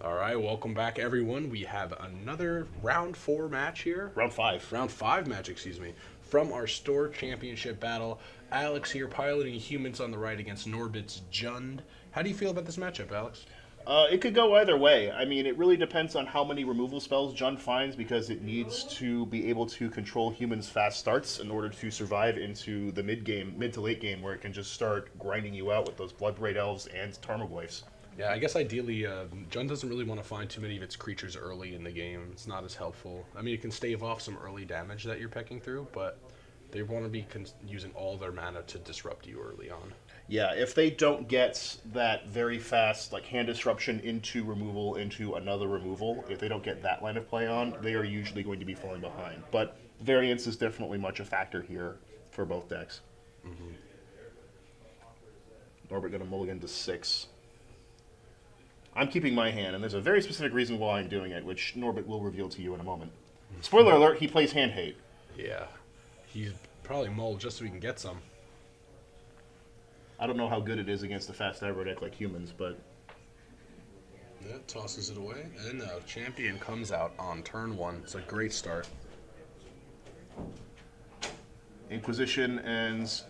All right, welcome back, everyone. We have another round four match here. Round five. Round five match, excuse me, from our store championship battle. Alex here piloting humans on the right against Norbut's Jund. How do you feel about this matchup, Alex? It could go either way. I mean, it really depends on how many removal spells Jund finds because it needs to be able to control humans' fast starts in order to survive into the mid to late game, where it can just start grinding you out with those Bloodbraid Elves and Tarmogoyfs. Yeah, I guess ideally, Jund doesn't really want to find too many of its creatures early in the game. It's not as helpful. I mean, it can stave off some early damage that you're pecking through, but they want to be using all their mana to disrupt you early on. Yeah, if they don't get that very fast, like hand disruption into removal into another removal, if they don't get that line of play on, they are usually going to be falling behind. But variance is definitely much a factor here for both decks. Norbert going to mulligan to 6. I'm keeping my hand, and there's a very specific reason why I'm doing it, which Norbert will reveal to you in a moment. Spoiler alert, he plays hand hate. Yeah, he's probably mulled just so we can get some. I don't know how good it is against a fast aggro deck like humans, but... Yeah, tosses it away, and the champion comes out on turn 1. It's a great start. Inquisition ends...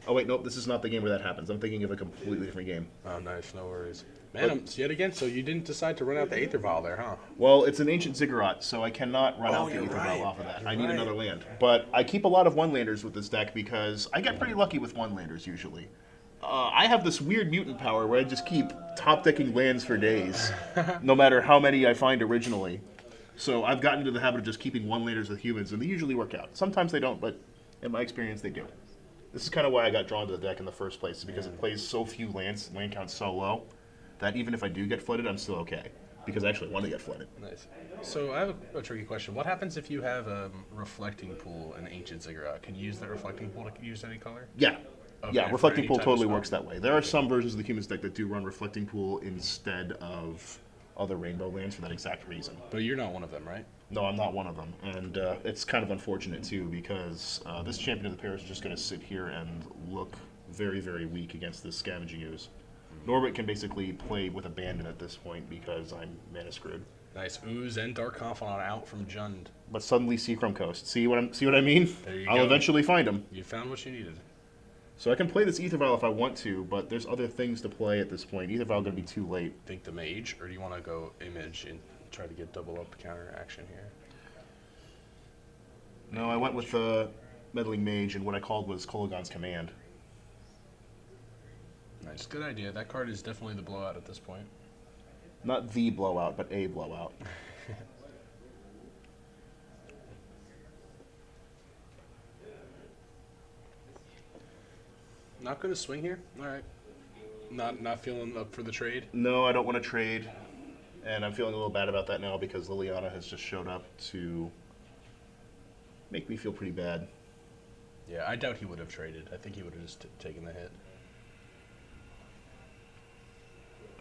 Oh wait, nope, this is not the game where that happens. I'm thinking of a completely different game. Oh, nice, no worries. Man, yet again, so you didn't decide to run out the Aether Vial there, huh? Well, it's an Ancient Ziggurat, so I cannot run out the Aether Vial off of that. I need another land. But I keep a lot of one-landers with this deck because I get pretty lucky with one-landers usually. I have this weird mutant power where I just keep top-decking lands for days, no matter how many I find originally. So I've gotten into the habit of just keeping one-landers with humans, and they usually work out. Sometimes they don't, but in my experience, they do. This is kind of why I got drawn to the deck in the first place, because it plays so few lands, land count's so low, that even if I do get flooded, I'm still okay. Because I actually want to get flooded. Nice. So I have a tricky question. What happens if you have a Reflecting Pool and Ancient Ziggurat? Can you use that Reflecting Pool to use any color? Yeah. Okay, Yeah, for Reflecting any Pool type of totally spell? works that way. There are some versions of the Humans deck that do run Reflecting Pool instead of other rainbow lands for that exact reason. But you're not one of them, right? No, I'm not one of them. And it's kind of unfortunate, too, because this Champion of the Pair is just going to sit here and look very, very weak against this Scavenging Ooze. Norbert can basically play with abandon at this point because I'm mana screwed. Nice. Ooze and Dark Confidant out from Jund. But suddenly Seachrome Coast. See what I mean? There you I'll go. eventually find him. You found what you needed. So I can play this Aether Vial if I want to, but there's other things to play at this point. Aether Vial going to be too late. Think the Mage, or do you want to go Image and try to get double up counter action here? No, I went with the Meddling Mage, and what I called was Kolagon's Command. Nice. Good idea. That card is definitely the blowout at this point. Not the blowout, but a blowout. Not going to swing here? All right. Not feeling up for the trade? No, I don't want to trade, and I'm feeling a little bad about that now because Liliana has just showed up to make me feel pretty bad. Yeah, I doubt he would have traded. I think he would have just taken the hit.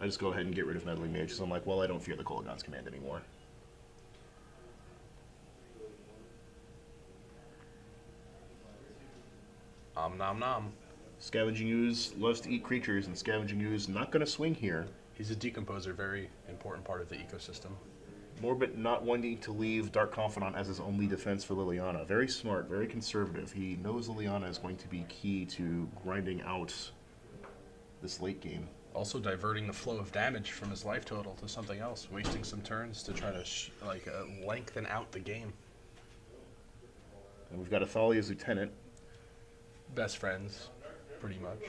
I just go ahead and get rid of Meddling Mage because I'm like, well, I don't fear the Kolagon's Command anymore. Nom nom. Scavenging Ooze loves to eat creatures, and Scavenging Ooze not going to swing here. He's a decomposer, very important part of the ecosystem. Norbert not wanting to leave Dark Confidant as his only defense for Liliana. Very smart, very conservative. He knows Liliana is going to be key to grinding out this late game. Also diverting the flow of damage from his life total to something else, wasting some turns to try to lengthen out the game. And we've got Athalia's Lieutenant. Best friends, pretty much.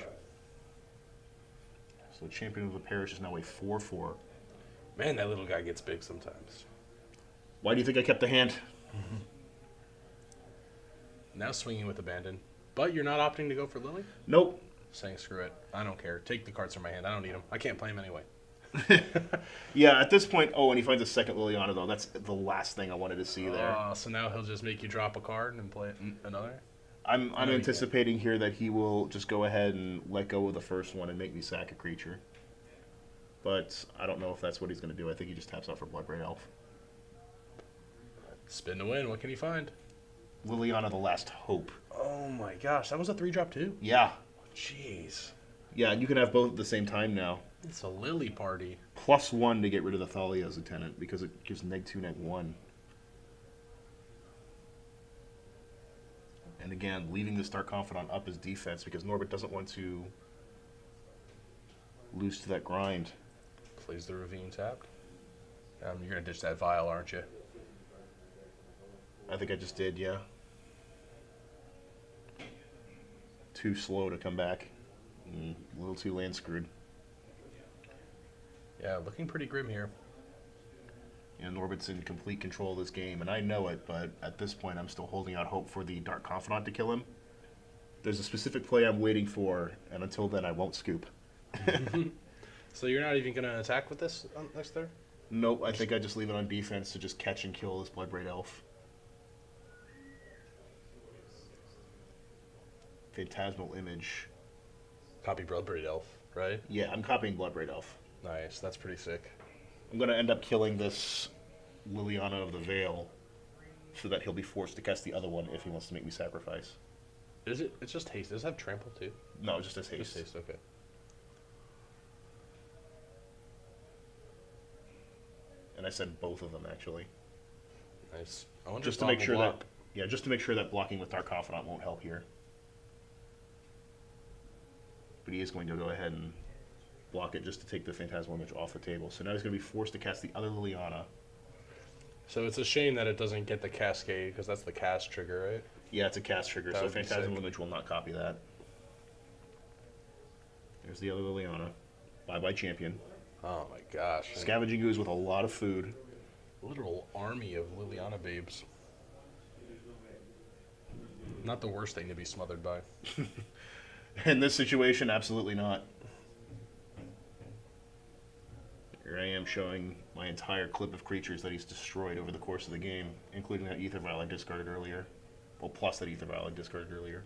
So Champion of the Parish is now a 4/4. Man, that little guy gets big sometimes. Why do you think I kept the hand? Now swinging with abandon. But you're not opting to go for Lily? Nope. Saying screw it. I don't care. Take the cards from my hand. I don't need them. I can't play them anyway. Yeah, at this point, oh, and he finds a second Liliana, though. That's the last thing I wanted to see there. So now he'll just make you drop a card and play another? I'm anticipating here that he will just go ahead and let go of the first one and make me sack a creature. But I don't know if that's what he's going to do. I think he just taps out for Bloodbraid Elf. Spin to win. What can he find? Liliana, the Last Hope. Oh my gosh. That was a 3-drop too? Yeah. Jeez. Yeah, you can have both at the same time now. It's a Lily party. +1 to get rid of the Thalia's Lieutenant because it gives -2, -1. And again, leaving the Dark Confidant up as defense because Norbut doesn't want to lose to that grind. Plays the Ravine tapped. You're going to ditch that Vial, aren't you? I think I just did, yeah. Too slow to come back. A little too land screwed. Yeah, looking pretty grim here. Yeah, Norbut's in complete control of this game, and I know it, but at this point I'm still holding out hope for the Dark Confidant to kill him. There's a specific play I'm waiting for, and until then I won't scoop. So you're not even going to attack with this next turn? Nope, I think I just leave it on defense to just catch and kill this Bloodbraid Elf. Phantasmal Image. Copy Bloodbraid Elf, right? Yeah, I'm copying Bloodbraid Elf. Nice, that's pretty sick. I'm going to end up killing this Liliana of the Veil so that he'll be forced to cast the other one if he wants to make me sacrifice. Is it? It's just haste. Does it have trample too? No, it's just as haste. Just haste, okay. And I said both of them actually. Nice. I wonder Just if to make Bob sure will that block. yeah, just to make sure that blocking with Dark Confidant won't help here. But he is going to go ahead and block it just to take the Phantasmal Image off the table. So now he's going to be forced to cast the other Liliana. So it's a shame that it doesn't get the Cascade, because that's the cast trigger, right? Yeah, it's a cast trigger, That so would be Phantasmal sick. Image will not copy that. There's the other Liliana. Bye-bye champion. Oh my gosh. Scavenging Ooze with a lot of food. Literal army of Liliana babes. Not the worst thing to be smothered by. In this situation, absolutely not. Here I am showing my entire clip of creatures that he's destroyed over the course of the game, including that Ether Vial I discarded earlier. Well, plus that Ether Vial I discarded earlier.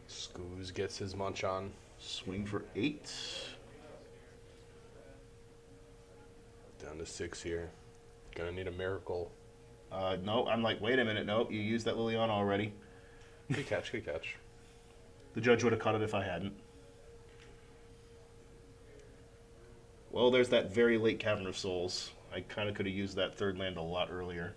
Scooz gets his munch on. Swing for 8. Down to 6 here. Gonna need a miracle. No, I'm like, wait a minute, nope, you used that Liliana already. Good catch, good catch. The judge would have caught it if I hadn't. Well, there's that very late Cavern of Souls. I kind of could have used that third land a lot earlier.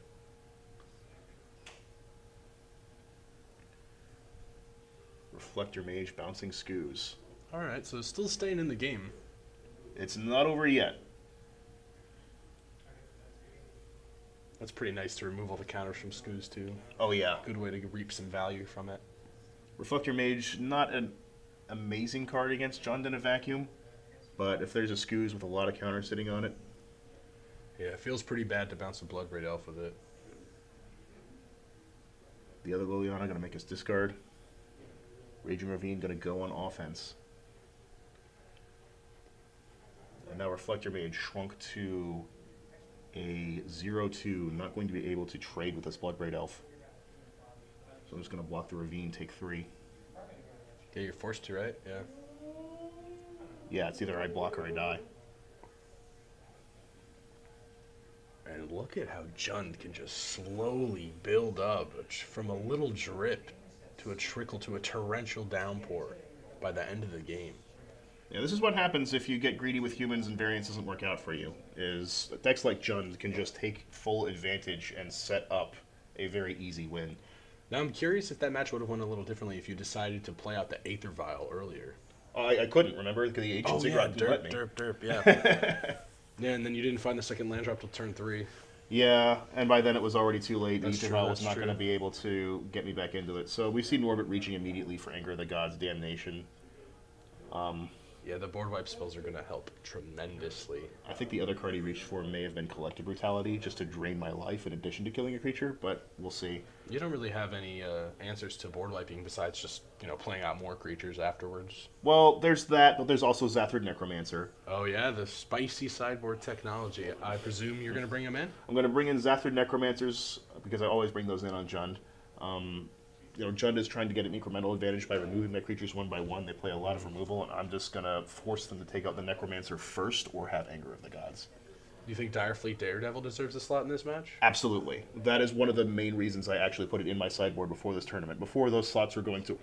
Reflector Mage, Bouncing Scooz. Alright, so still staying in the game. It's not over yet. That's pretty nice to remove all the counters from Scooz too. Oh yeah. Good way to reap some value from it. Reflector Mage, not an amazing card against Jund in a vacuum, but if there's a Scooz with a lot of counters sitting on it. Yeah, it feels pretty bad to bounce a Bloodbraid Elf with it. The other Liliana going to make us discard. Raging Ravine going to go on offense. And now Reflector Mage shrunk to a 0-2, not going to be able to trade with this Bloodbraid Elf. So I'm just going to block the Ravine, take 3. Yeah, you're forced to, right? Yeah. Yeah, it's either I block or I die. And look at how Jund can just slowly build up from a little drip to a trickle to a torrential downpour by the end of the game. Yeah, this is what happens if you get greedy with humans and variance doesn't work out for you, is decks like Jund can just take full advantage and set up a very easy win. Now I'm curious if that match would have went a little differently if you decided to play out the Aether Vial earlier. I couldn't, remember? Because the Ancient Ziggurat didn't let me. derp, yeah. Yeah, and then you didn't find the second land drop till turn 3. Yeah, and by then it was already too late. The That's Ether true, Vial was that's not true. going to be able to get me back into it. So we see Norbut reaching immediately for Anger of the Gods, Damnation. Yeah, the board wipe spells are going to help tremendously. I think the other card he reached for may have been Collective Brutality, just to drain my life in addition to killing a creature, but we'll see. You don't really have any answers to board wiping besides just, playing out more creatures afterwards. Well, there's that, but there's also Zathrid Necromancer. Oh yeah, the spicy sideboard technology. I presume you're going to bring him in? I'm going to bring in Zathrid Necromancers, because I always bring those in on Jund. Jund is trying to get an incremental advantage by removing my creatures one by one. They play a lot of removal, and I'm just going to force them to take out the Necromancer first or have Anger of the Gods. Do you think Direfleet Daredevil deserves a slot in this match? Absolutely. That is one of the main reasons I actually put it in my sideboard before this tournament. Before, those slots were going to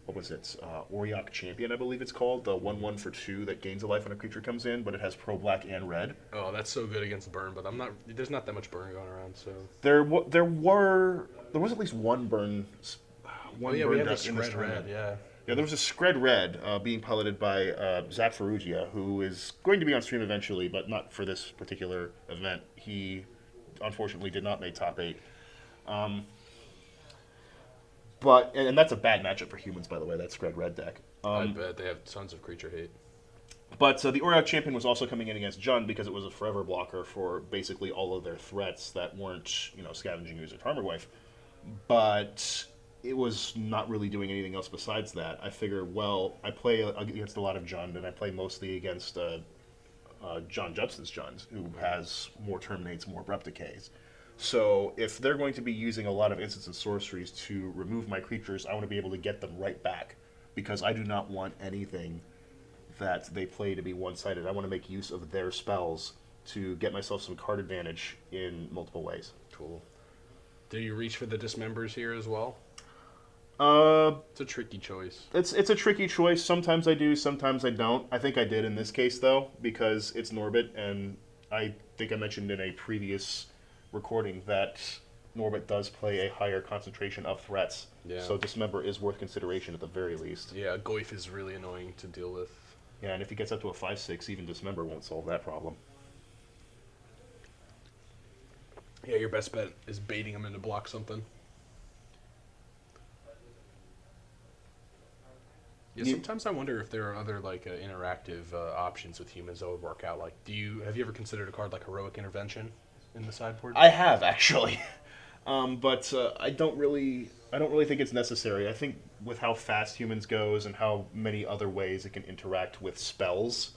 what was it? Auriok Champion, I believe it's called. The 1/1 for 2 that gains a life when a creature comes in, but it has pro black and red. Oh, that's so good against burn, but there's not that much burn going around, so. There was at least one burn. We have a Scred red, yeah. Yeah, there was a Scred red being piloted by Zach Ferrugia, who is going to be on stream eventually, but not for this particular event. He unfortunately did not make top 8. And that's a bad matchup for humans, by the way, that Scred red deck. I bet they have tons of creature hate. But the Auriok Champion was also coming in against Jund because it was a forever blocker for basically all of their threats that weren't, Scavenging Ooze or Tarmogoyf. But it was not really doing anything else besides that. I figured, well, I play against a lot of Jund, and I play mostly against John Jepson's Jund, who has more Terminates, more Abrupt Decays. So if they're going to be using a lot of instants and sorceries to remove my creatures, I want to be able to get them right back, because I do not want anything that they play to be one-sided. I want to make use of their spells to get myself some card advantage in multiple ways. Cool. Do you reach for the Dismembers here as well? It's a tricky choice. It's a tricky choice. Sometimes I do, sometimes I don't. I think I did in this case, though, because it's Norbut, and I think I mentioned in a previous recording that Norbut does play a higher concentration of threats. Yeah. So Dismember is worth consideration at the very least. Yeah, Goyf is really annoying to deal with. Yeah, and if he gets up to a 5/6, even Dismember won't solve that problem. Yeah, your best bet is baiting him in to block something. Yeah, sometimes I wonder if there are other interactive options with humans that would work out. Like, have you ever considered a card like Heroic Intervention in the sideboard? I have actually, but I don't really think it's necessary. I think with how fast humans goes and how many other ways it can interact with spells,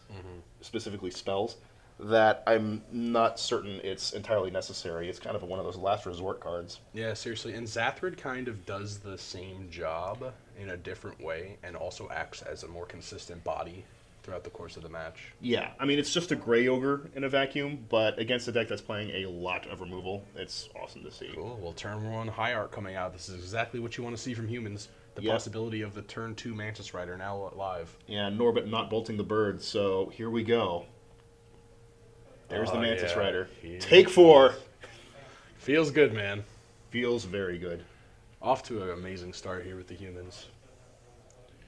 specifically spells, that I'm not certain it's entirely necessary. It's kind of one of those last resort cards. Yeah, seriously. And Zathrid kind of does the same job in a different way and also acts as a more consistent body throughout the course of the match. Yeah, I mean, it's just a Grey Ogre in a vacuum, but against a deck that's playing a lot of removal, it's awesome to see. Cool. Well, turn 1 Hierarch coming out. This is exactly what you want to see from humans. The possibility of the turn 2 Mantis Rider now live. Yeah, Norbut not bolting the bird, so here we go. There's the Mantis Rider. Take 4. Feels good, man. Feels very good. Off to an amazing start here with the humans.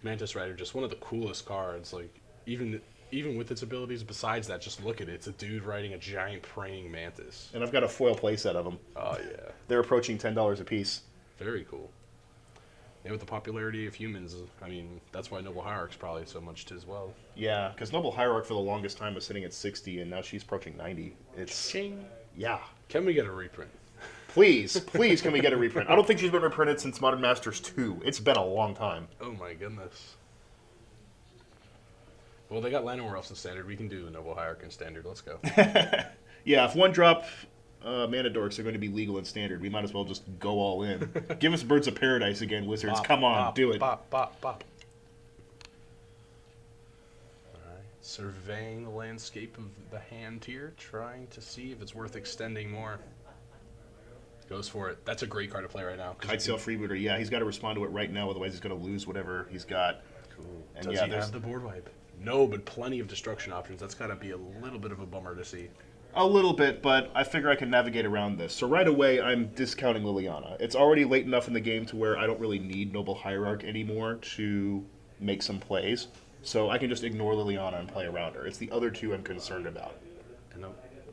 Mantis Rider, just one of the coolest cards. Like, even with its abilities, besides that, just look at it. It's a dude riding a giant praying mantis. And I've got a foil playset of them. Oh, yeah. They're approaching $10 a piece. Very cool. And with the popularity of humans, I mean, that's why Noble Hierarch's probably so much as well. Yeah, because Noble Hierarch for the longest time was sitting at 60, and now she's approaching 90. It's Ching. Yeah. Can we get a reprint? Please, can we get a reprint? I don't think she's been reprinted since Modern Masters 2. It's been a long time. Oh my goodness. Well, they got Llanowar Elves in Standard. We can do the Noble Hierarch in Standard. Let's go. Yeah, if one-drop mana dorks are going to be legal in Standard, we might as well just go all in. Give us Birds of Paradise again, Wizards. Bop, Come on, bop, do it. Bop, bop, bop. Alright, surveying the landscape of the hand here, trying to see if it's worth extending more. Goes for it. That's a great card to play right now. Kitesail Freebooter, yeah, he's got to respond to it right now, otherwise he's going to lose whatever he's got. Cool. And Does he have the board wipe? No, but plenty of destruction options. That's got to be a little bit of a bummer to see. A little bit, but I figure I can navigate around this. So right away, I'm discounting Liliana. It's already late enough in the game to where I don't really need Noble Hierarch anymore to make some plays. So I can just ignore Liliana and play around her. It's the other two I'm concerned about. And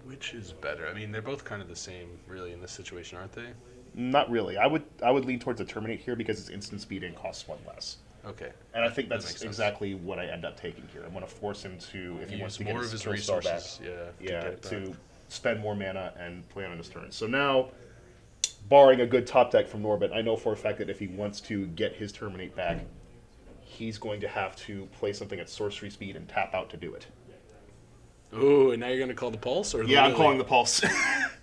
which is better? I mean, they're both kind of the same, really, in this situation, aren't they? Not really. I would lean towards the Terminate here because it's instant speed and costs 1 less. Okay. And I think that's exactly what I end up taking here. I'm going to force him to, if he wants to get his resources back, to spend more mana and play on his turn. So now, barring a good top deck from Norbut, I know for a fact that if he wants to get his Terminate back, he's going to have to play something at sorcery speed and tap out to do it. Ooh, and now you're going to call the Pulse? Or yeah, I'm calling the Pulse.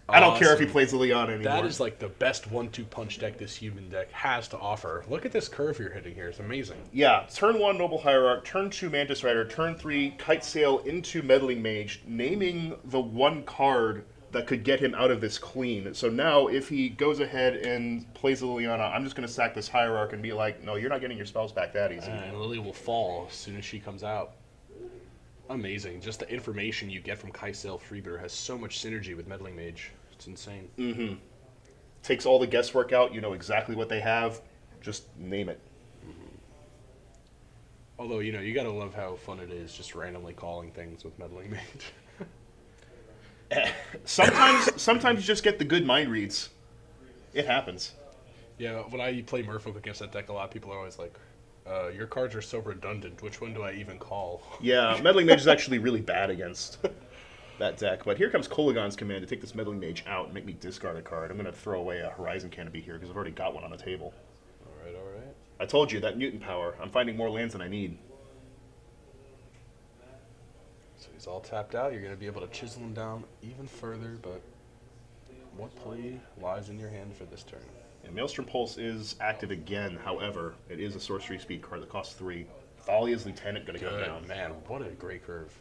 I don't care if he plays Liliana anymore. That is like the best 1-2 punch deck this human deck has to offer. Look at this curve you're hitting here. It's amazing. Yeah, turn 1 Noble Hierarch, turn 2 Mantis Rider, turn 3 Kitesail into Meddling Mage, naming the one card that could get him out of this clean. So now, if he goes ahead and plays Liliana, I'm just going to sack this Hierarch and be like, no, you're not getting your spells back that easy. And Lily will fall as soon as she comes out. Amazing. Just the information you get from Kai'Sail Freebooter has so much synergy with Meddling Mage. It's insane. Mm-hmm. Takes all the guesswork out. You know exactly what they have. Just name it. Mm-hmm. Although, you know, you gotta love how fun it is just randomly calling things with Meddling Mage. Sometimes you just get the good mind reads. It happens. Yeah, when I play Merfolk against that deck, a lot of people are always like, your cards are so redundant. Which one do I even call? Yeah, Meddling Mage is actually really bad against that deck. But here comes Koligon's command to take this Meddling Mage out and make me discard a card. I'm going to throw away a Horizon Canopy here because I've already got one on the table. All right, all right. I told you, that mutant power. I'm finding more lands than I need. So he's all tapped out. You're going to be able to chisel him down even further, but what play lies in your hand for this turn? And Maelstrom Pulse is active again. However, it is a sorcery speed card that costs 3. Thalia's Lieutenant going to go down. Man, what a great curve.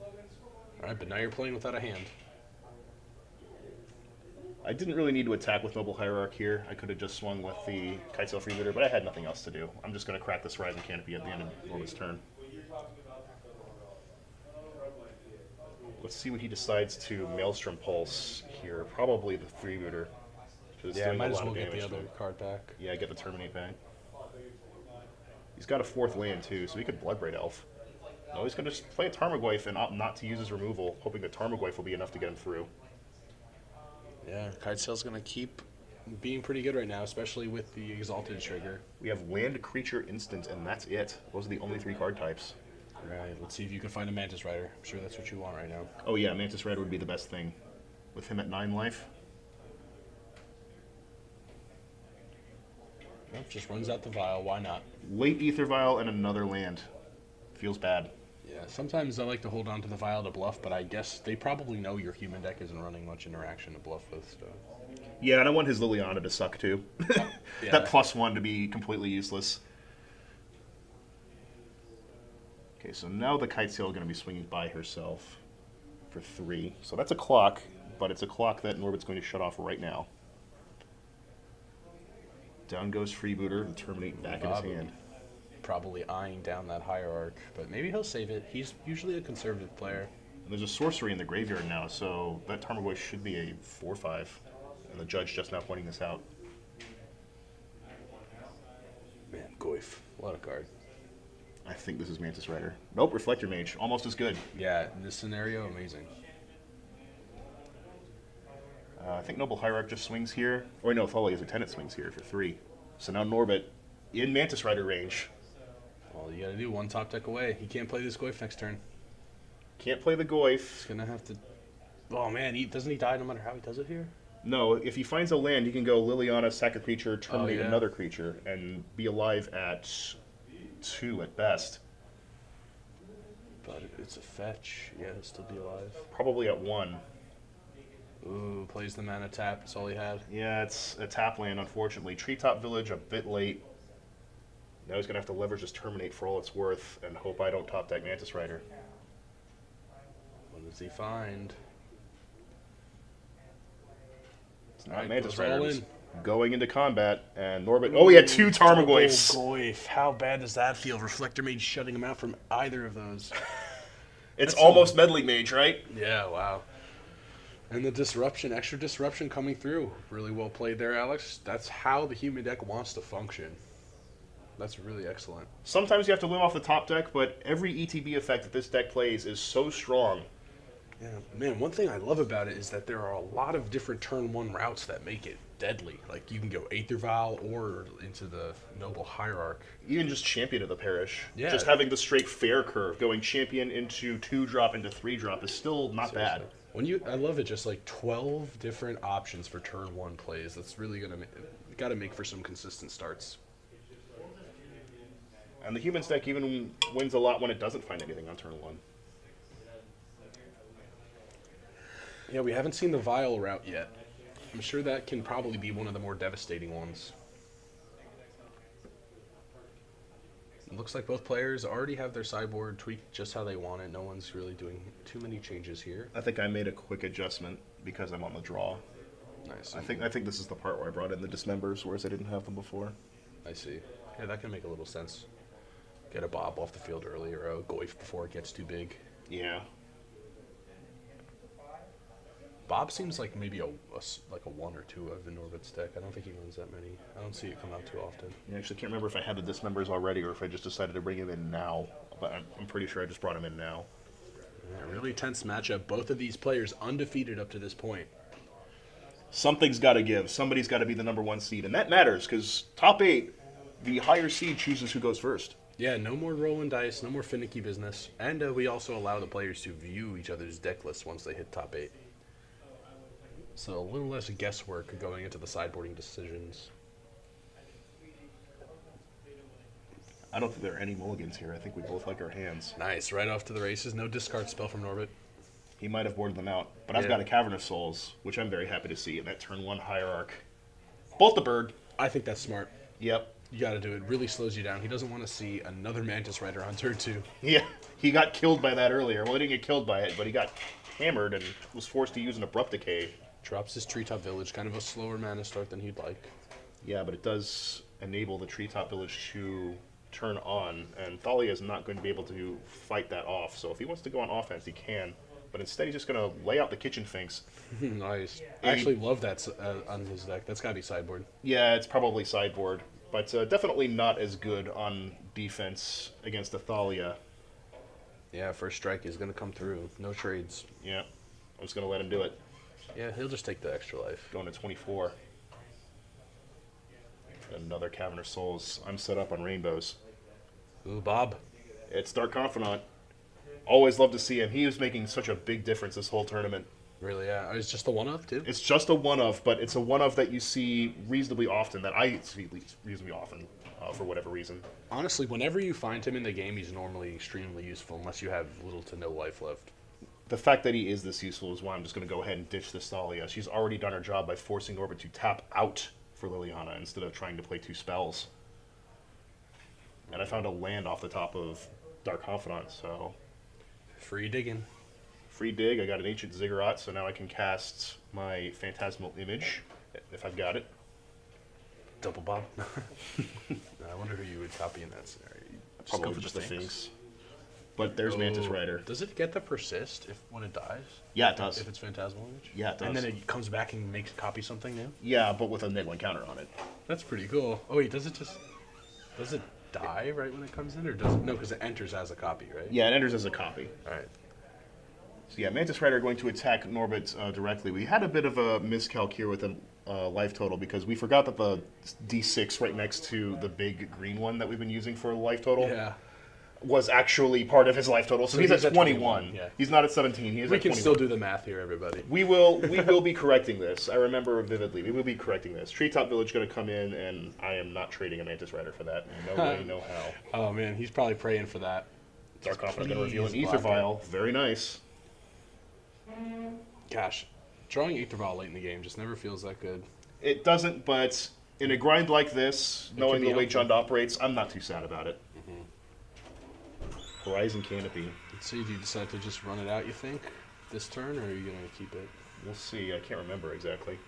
All right, but now you're playing without a hand. I didn't really need to attack with Noble Hierarch here. I could have just swung with the Kitesail Freebooter, but I had nothing else to do. I'm just going to crack this Horizon Canopy at the end of Norbut's turn. Let's see what he decides to Maelstrom Pulse here. Probably the Freebooter. Yeah, might as well get the other card back. Yeah, get the Terminate back. He's got a 4th land, too, so he could Bloodbraid Elf. No, he's going to just play a Tarmogoyf and opt not to use his removal, hoping that Tarmogoyf will be enough to get him through. Yeah, Kitesail's going to keep being pretty good right now, especially with the Exalted trigger. We have Land, Creature, Instant, and that's it. Those are the only 3 card types. Right, let's see if you can find a Mantis Rider. I'm sure that's what you want right now. Oh yeah, Mantis Rider would be the best thing. With him at 9 life. Nope, just runs out the vial, why not? Late Ether Vial and another land. Feels bad. Yeah, sometimes I like to hold on to the vial to bluff, but I guess they probably know your human deck isn't running much interaction to bluff with, so... Yeah, and I want his Liliana to suck too. Yeah. That +1 to be completely useless. Okay, so now the Kitesail is going to be swinging by herself for 3. So that's a clock, but it's a clock that Norbut's going to shut off right now. Down goes Freebooter and Terminate back in his hand. Probably eyeing down that Hierarch, but maybe he'll save it. He's usually a conservative player. And there's a sorcery in the graveyard now, so that Tarmogoyf should be a 4/5. And the judge just now pointing this out. Man, Goyf, what a card. I think this is Mantis Rider. Nope, Reflector Mage. Almost as good. Yeah, in this scenario, amazing. I think Noble Hierarch just swings here. Or no, Thalia's Lieutenant swings here for 3. So now Norbut in Mantis Rider range. All you gotta do, one top deck away. He can't play this Goyf next turn. Can't play the Goyf. He's gonna have to... Oh man, doesn't he die no matter how he does it here? No, if he finds a land, he can go Liliana, sack a creature, terminate yeah. another creature, and be alive at 2 at best. But it's a fetch. Yeah, he'll still be alive. Probably at 1. Ooh, plays the mana tap. That's all he had. Yeah, it's a tap land, unfortunately. Treetop Village a bit late. Now he's going to have to leverage his Terminate for all it's worth and hope I don't top deck Mantis Rider. What does he find? It's not All right, Mantis goes all Rider. in. Going into combat, and Norbut... Oh, he had 2 Tarmogoyfs. Goyf. How bad does that feel? Reflector Mage shutting him out from either of those. It's almost Meddling Mage, right? Yeah, wow. And the disruption, extra disruption coming through. Really well played there, Alex. That's how the human deck wants to function. That's really excellent. Sometimes you have to live off the top deck, but every ETB effect that this deck plays is so strong. Yeah, man, one thing I love about it is that there are a lot of different turn 1 routes that make it deadly. Like, you can go Aether Vial or into the Noble Hierarch. Even just Champion of the Parish. Yeah. Just having the straight fair curve, going Champion into 2-drop into 3-drop is still not Seriously. bad. I love it, just like 12 different options for turn 1 plays. That's really going to gotta make for some consistent starts. And the Humans deck even wins a lot when it doesn't find anything on turn 1. Yeah, we haven't seen the Vial route yet. I'm sure that can probably be one of the more devastating ones. It looks like both players already have their sideboard tweaked just how they want it. No one's really doing too many changes here. I think I made a quick adjustment because I'm on the draw. Nice. I think this is the part where I brought in the dismembers, whereas I didn't have them before. I see. Yeah, that can make a little sense. Get a Bob off the field early or a Goif before it gets too big. Yeah. Bob seems like maybe a 1 or 2 of the Norbut's deck. I don't think he runs that many. I don't see it come out too often. I actually can't remember if I had the dismembers already or if I just decided to bring him in now. But I'm pretty sure I just brought him in now. Yeah, really tense matchup. Both of these players undefeated up to this point. Something's got to give. Somebody's got to be the #1 seed. And that matters because top 8, the higher seed chooses who goes first. Yeah, no more rolling dice, no more finicky business. And we also allow the players to view each other's deck lists once they hit top 8. So a little less guesswork going into the sideboarding decisions. I don't think there are any mulligans here. I think we both like our hands. Nice, right off to the races. No discard spell from Norbut. He might have boarded them out. But I've got a Cavern of Souls, which I'm very happy to see in that turn 1 Hierarch. Bolt the bird. I think that's smart. Yep. You got to do it. Really slows you down. He doesn't want to see another Mantis Rider on turn 2. Yeah, he got killed by that earlier. Well, he didn't get killed by it, but he got hammered and was forced to use an Abrupt Decay. Drops his Treetop Village, kind of a slower mana start than he'd like. Yeah, but it does enable the Treetop Village to turn on, and Thalia is not going to be able to fight that off. So if he wants to go on offense, he can. But instead, he's just going to lay out the Kitchen Finks. Nice. I actually love that on his deck. That's got to be sideboard. Yeah, it's probably sideboard, but definitely not as good on defense against a Thalia. Yeah, first strike is going to come through. No trades. Yeah, I'm just going to let him do it. Yeah, he'll just take the extra life. Going to 24. Another Cavern of Souls. I'm set up on rainbows. Ooh, Bob. It's Dark Confidant. Always love to see him. He was making such a big difference this whole tournament. Really, yeah. It's just a one-of, too? It's just a one-of, but it's a one-of that you see reasonably often, that I see reasonably often, for whatever reason. Honestly, whenever you find him in the game, he's normally extremely useful, unless you have little to no life left. The fact that he is this useful is why I'm just going to go ahead and ditch this Thalia. She's already done her job by forcing Norbut to tap out for Liliana instead of trying to play 2 spells. And I found a land off the top of Dark Confidant, so... Free digging. Free dig. I got an Ancient Ziggurat, so now I can cast my Phantasmal Image, if I've got it. Double Bob. I wonder who you would copy in that scenario. Probably just the Sphinx. But there's Mantis Rider. Does it get the persist when it dies? Yeah, it does. If it's Phantasmal Image? Yeah, it does. And then it comes back and makes copy something new? Yeah, but with a -1 counter on it. That's pretty cool. Oh wait, does it die right when it comes in, or does it? No, because it enters as a copy, right? Yeah, it enters as a copy. All right. So yeah, Mantis Rider going to attack Norbut directly. We had a bit of a miscalc here with the life total because we forgot that the D6 right next to the big green one that we've been using for life total was actually part of his life total. So he's at 21. Yeah. He's not at 17. He is we at 21. can still do the math here, everybody. We will be correcting this. I remember vividly. We will be correcting this. Treetop Village going to come in, and I am not trading a Mantis Rider for that. No way, no how. Oh man, he's probably praying for that. Dark Confidant going to reveal an Ether Vial. Very nice. Gosh, drawing Ether Vial late in the game just never feels that good. It doesn't, but in a grind like this, knowing the way Jund operates, I'm not too sad about it. Horizon Canopy. Let's see, do you decide to just run it out, you think, this turn, or are you going to keep it? We'll see. I can't remember exactly.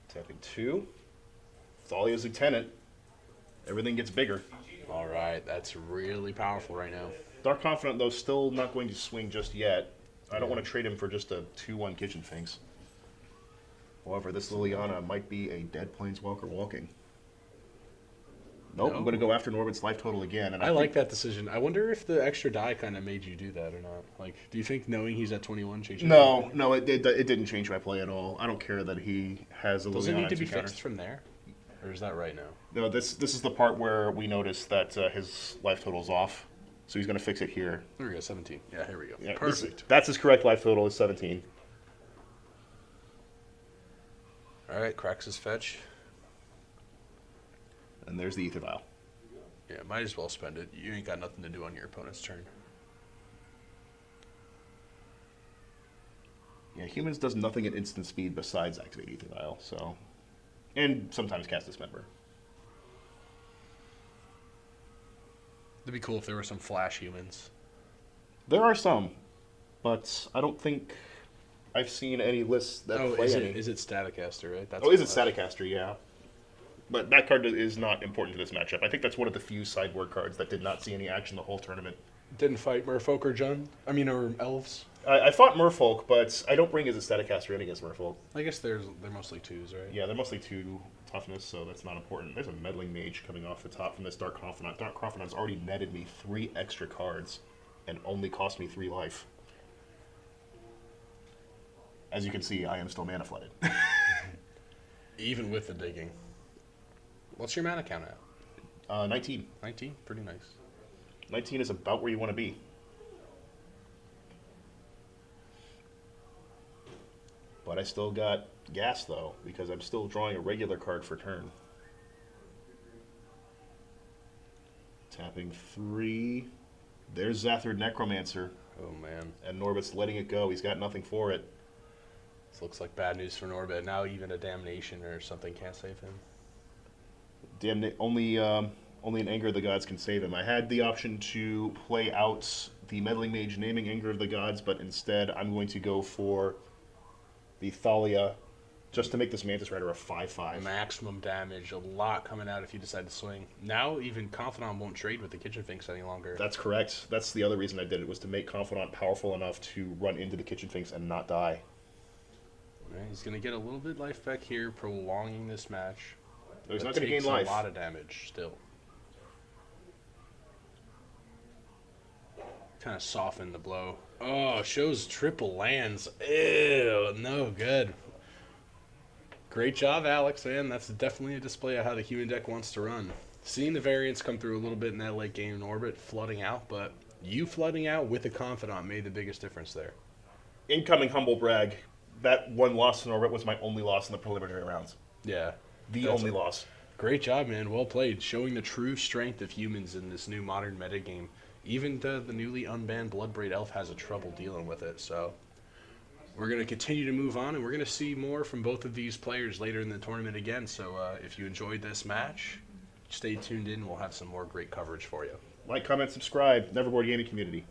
Tapping 2. Thalia's Lieutenant. Everything gets bigger. All right, that's really powerful right now. Dark Confidant, though, still not going to swing just yet. I don't want to trade him for just a 2-1 Kitchen Finks. However, this Liliana might be a dead Planeswalker walking. Nope, I'm going to go after Norbut's life total again. And I like that decision. I wonder if the extra die kind of made you do that or not. Like, do you think knowing he's at 21 changes? No, it didn't change my play at all. I don't care that he has a Liliana. Does it need to be fixed from there? Or is that right now? No, this is the part where we notice that his life total's off. So he's going to fix it here. There we go, 17. Yeah, here we go. Yeah, Perfect. That's his correct life total, is 17. All right, cracks his fetch. And there's the Ether Vial. Yeah, might as well spend it. You ain't got nothing to do on your opponent's turn. Yeah, humans does nothing at instant speed besides activate Ether Vial, so... And sometimes cast Dismember. It'd be cool if there were some flash humans. There are some, but I don't think I've seen any lists that play any. Is it Staticaster, right? That's Is it Staticaster, yeah. But that card is not important to this matchup. I think that's one of the few sideboard cards that did not see any action the whole tournament. Didn't fight Merfolk or Jund? Or Elves? I fought Merfolk, but I don't bring as a Staticaster in against Merfolk. I guess they're mostly 2s, right? Yeah, they're mostly 2 toughness, so that's not important. There's a Meddling Mage coming off the top from this Dark Confidant. Dark Confidant's already netted me 3 extra cards and only cost me 3 life. As you can see, I am still mana flooded. Even with the digging. What's your mana count at? 19. 19? Pretty nice. 19 is about where you want to be. But I still got gas, though, because I'm still drawing a regular card for turn. Tapping 3. There's Zathrid Necromancer. Oh, man. And Norbut's letting it go. He's got nothing for it. This looks like bad news for Norbut. Now even a Damnation or something can't save him. Only an Anger of the Gods can save him. I had the option to play out the Meddling Mage naming Anger of the Gods, but instead I'm going to go for the Thalia just to make this Mantis Rider a 5/5. Maximum damage, a lot coming out if you decide to swing. Now even Confidant won't trade with the Kitchen Finks any longer. That's correct. That's the other reason I did it, was to make Confidant powerful enough to run into the Kitchen Finks and not die. Right, he's going to get a little bit life back here, prolonging this match. No, he's not going to gain life. A lot of damage still. Kind of soften the blow. Oh, shows triple lands. Ew, no good. Great job, Alex, man. That's definitely a display of how the human deck wants to run. Seeing the variance come through a little bit in that late game Norbut flooding out, but you flooding out with a Confidant made the biggest difference there. Incoming humble brag. That one loss to Norbut was my only loss in the preliminary rounds. Yeah. The only loss. Great job, man. Well played. Showing the true strength of humans in this new modern metagame. Even the newly unbanned Bloodbraid Elf has a trouble dealing with it, so we're going to continue to move on, and we're going to see more from both of these players later in the tournament again. So if you enjoyed this match, stay tuned in. We'll have some more great coverage for you. Like, comment, subscribe. NeverBoard Gaming Community.